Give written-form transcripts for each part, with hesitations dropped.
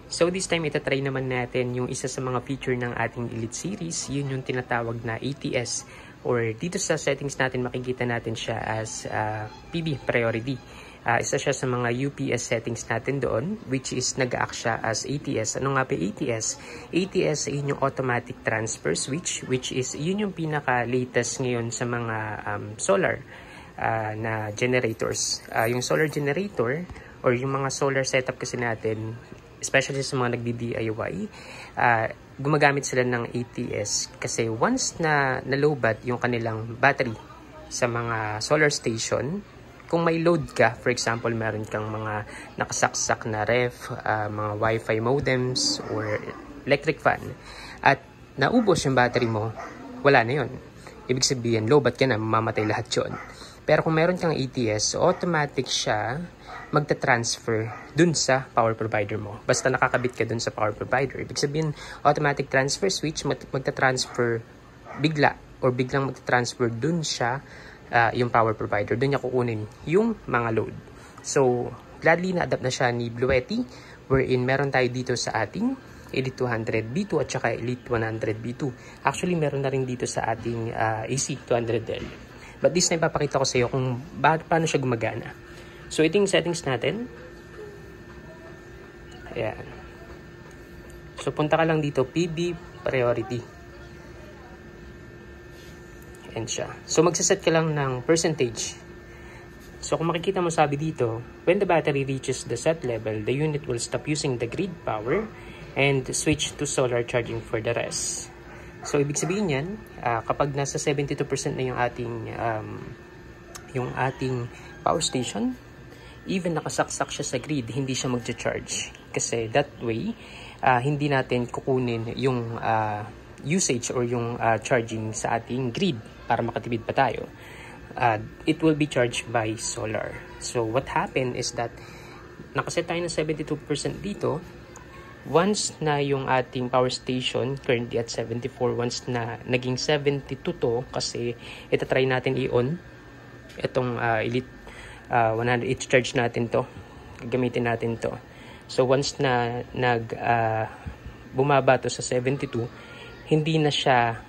So this time itatry naman natin yung isa sa mga feature ng ating Elite series, yun yung tinatawag na ATS, or dito sa settings natin makikita natin siya as PB priority. Isa siya sa mga UPS settings natin doon, which is nag-act siya as ATS. Ano nga ba ATS? ATS ay yung automatic transfer switch, which is yun yung pinaka-latest ngayon sa mga solar na generators. Yung solar generator or yung mga solar setup kasi natin, especially sa mga nagdi-DIY, gumagamit sila ng ATS kasi once na low-bat yung kanilang battery sa mga solar station, kung may load ka, for example, meron kang mga nakasaksak na ref, mga Wi-Fi modems, or electric fan, at naubos yung battery mo, wala na yun. Ibig sabihin, low-bat ka na, mamamatay lahat yun. Pero kung meron kang ATS, automatic siya magta-transfer dun sa power provider mo. Basta nakakabit ka dun sa power provider. Ibig sabihin, automatic transfer switch, magta-transfer bigla or biglang magta-transfer dun siya yung power provider. Dun niya kukunin yung mga load. So, gladly na-adapt na siya ni Bluetti, wherein meron tayo dito sa ating Elite 200 B2 at saka Elite 100 B2. Actually, meron na rin dito sa ating AC 200L. But this na ipapakita ko sa iyo kung paano siya gumagana. So, ito yung settings natin. Ayan. So, punta ka lang dito, PB priority. Ayan siya. So, magsaset ka lang ng percentage. So, kung makikita mo sabi dito, when the battery reaches the set level, the unit will stop using the grid power and switch to solar charging for the rest. So, ibig sabihin yan, kapag nasa 72% na yung ating power station, even nakasaksak siya sa grid, hindi siya magcha-charge. Kasi that way, hindi natin kukunin yung usage or yung charging sa ating grid para makatipid pa tayo. It will be charged by solar. So, what happened is that nakaset tayo ng 72% dito. Once na yung ating power station, currently at 74, once na naging 72 to, kasi itatry natin i-on itong Elite 100, i-charge natin to, gagamitin natin to. So once na bumaba to sa 72, hindi na siya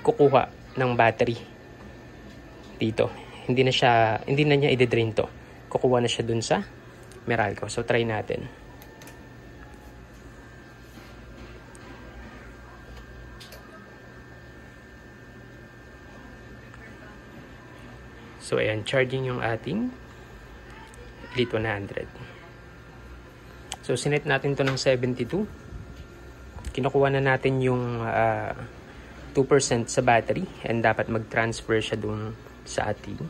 kukuha ng battery dito. Hindi na niya i-drain to. Kukuha na siya dun sa Meralco. So try natin. So, ayan, charging yung ating Elite 100. So, sinet natin to ng 72. Kinukuha na natin yung 2% sa battery and dapat mag-transfer siya dun sa ating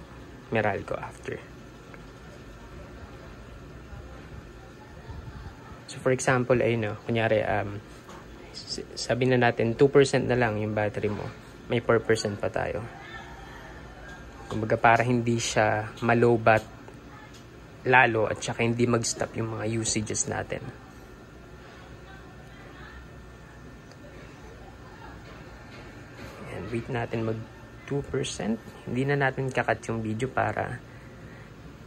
Meralco after. So, for example, ayun, kunyari, sabi na natin 2% na lang yung battery mo. May 4% pa tayo. Kumbaga para hindi siya malobat lalo at saka hindi mag-stop yung mga usages natin. And wait natin mag 2%. Hindi na natin kakat yung video para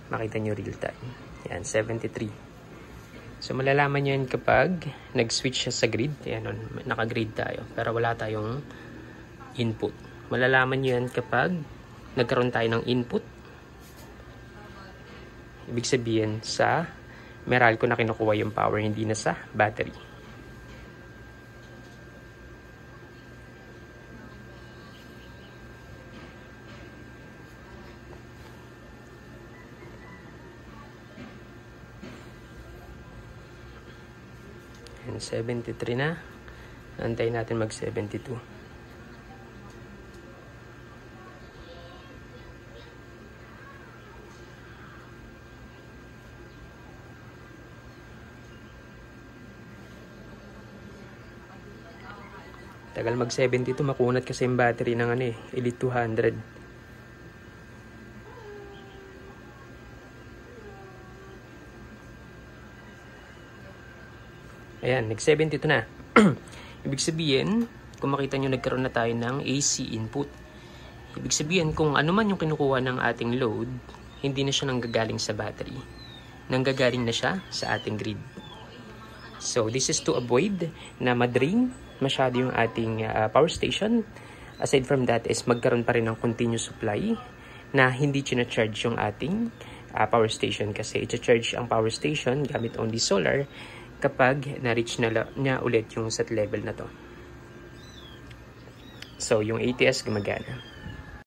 makita nyo real time. Yan, 73. So malalaman nyo yan kapag nag-switch siya sa grid. Yan, naka-grid tayo. Pero wala tayong input. Malalaman nyo yan kapag nagkaroon tayo ng input. Ibig sabihin sa Meralco na kinukuha yung power, hindi na sa battery. And 73 na. Antayin natin mag 72. Tagal mag 72, makunat kasi yung battery ng Elite 200. Ayan, nag 72 na. Ibig sabihin, kung makita nyo nagkaroon na tayo ng AC input. Ibig sabihin, kung ano man yung kinukuha ng ating load, hindi na siya nanggagaling sa battery. Nanggagaling na siya sa ating grid. So this is to avoid na madrain masyado yung ating power station. Aside from that is magkaroon pa rin ng continuous supply na hindi charge yung ating power station, kasi i-charge ang power station gamit only solar kapag na-reach na niya ulit yung set level na to. So yung ATS gumagana.